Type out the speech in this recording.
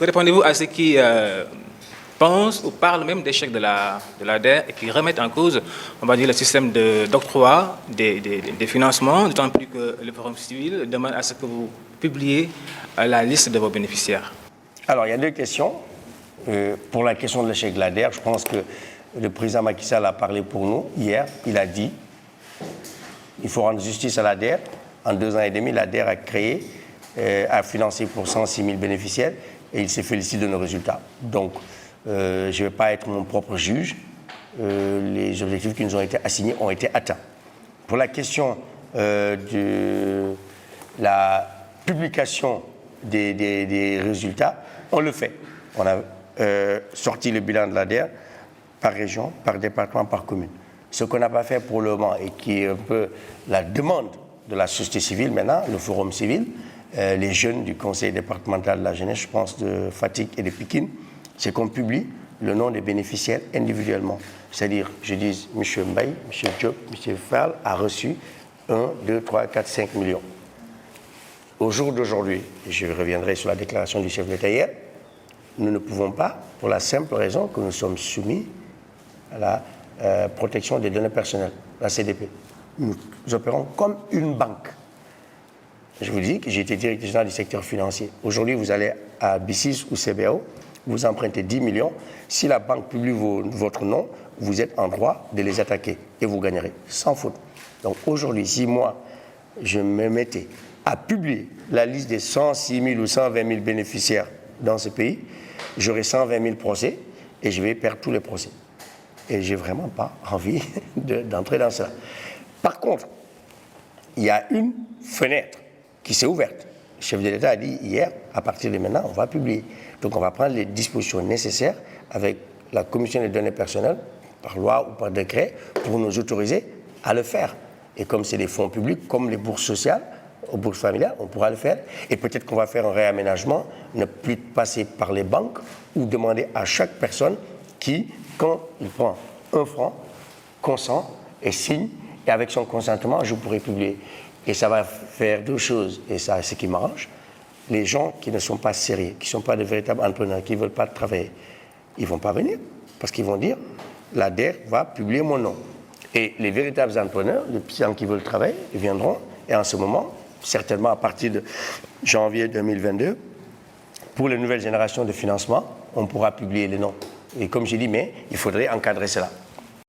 Répondez-vous à ceux qui pensent ou parlent même d'échec de l'ADER et qui remettent en cause, on va dire, le système d'octroi des financements, d'autant plus que le Forum civil demande à ce que vous publiez la liste de vos bénéficiaires? Alors, il y a deux questions. Pour la question de l'échec de l'ADER, je pense que le président Macky Sall a parlé pour nous hier. Il a dit il faut rendre justice à l'ADER. En 2 ans et demi, l'ADER a financé pour 106 000 bénéficiaires et il s'est félicité de nos résultats. Donc, je ne vais pas être mon propre juge. Les objectifs qui nous ont été assignés ont été atteints. Pour la question de la publication des résultats, on le fait. On a sorti le bilan de l'ADER par région, par département, par commune. Ce qu'on n'a pas fait pour le moment et qui est un peu la demande de la société civile maintenant, le Forum civil, les jeunes du conseil départemental de la jeunesse, je pense de Fatick et de Pikine, c'est qu'on publie le nom des bénéficiaires individuellement. C'est-à-dire, je dis, M. Mbaye, M. Diop, M. Fall a reçu 1, 2, 3, 4, 5 millions. Au jour d'aujourd'hui, je reviendrai sur la déclaration du chef d'État hier, nous ne pouvons pas, pour la simple raison que nous sommes soumis à la protection des données personnelles, la CDP. Nous opérons comme une banque. Je vous dis que j'ai été directeur général du secteur financier. Aujourd'hui, vous allez à BICIS ou CBAO, vous empruntez 10 millions. Si la banque publie votre nom, vous êtes en droit de les attaquer et vous gagnerez, sans faute. Donc aujourd'hui, si moi, je me mettais à publier la liste des 106 000 ou 120 000 bénéficiaires dans ce pays, j'aurai 120 000 procès et je vais perdre tous les procès. Et je n'ai vraiment pas envie d'entrer dans cela. Par contre, il y a une fenêtre qui s'est ouverte. Le chef de l'État a dit hier, à partir de maintenant, on va publier. Donc on va prendre les dispositions nécessaires avec la commission des données personnelles, par loi ou par décret, pour nous autoriser à le faire. Et comme c'est des fonds publics, comme les bourses sociales, aux bourses familiales, on pourra le faire. Et peut-être qu'on va faire un réaménagement, ne plus passer par les banques ou demander à chaque personne qui, quand il prend 1 franc, consent et signe, et avec son consentement, je pourrai publier. Et ça va faire 2 choses, et ça, c'est ce qui m'arrange. Les gens qui ne sont pas sérieux, qui ne sont pas de véritables entrepreneurs, qui ne veulent pas travailler, ils ne vont pas venir, parce qu'ils vont dire, l'ADER va publier mon nom. Et les véritables entrepreneurs, les gens qui veulent travailler, ils viendront, et en ce moment, certainement à partir de janvier 2022, pour les nouvelles générations de financement, on pourra publier les noms. Et comme j'ai dit, mais il faudrait encadrer cela.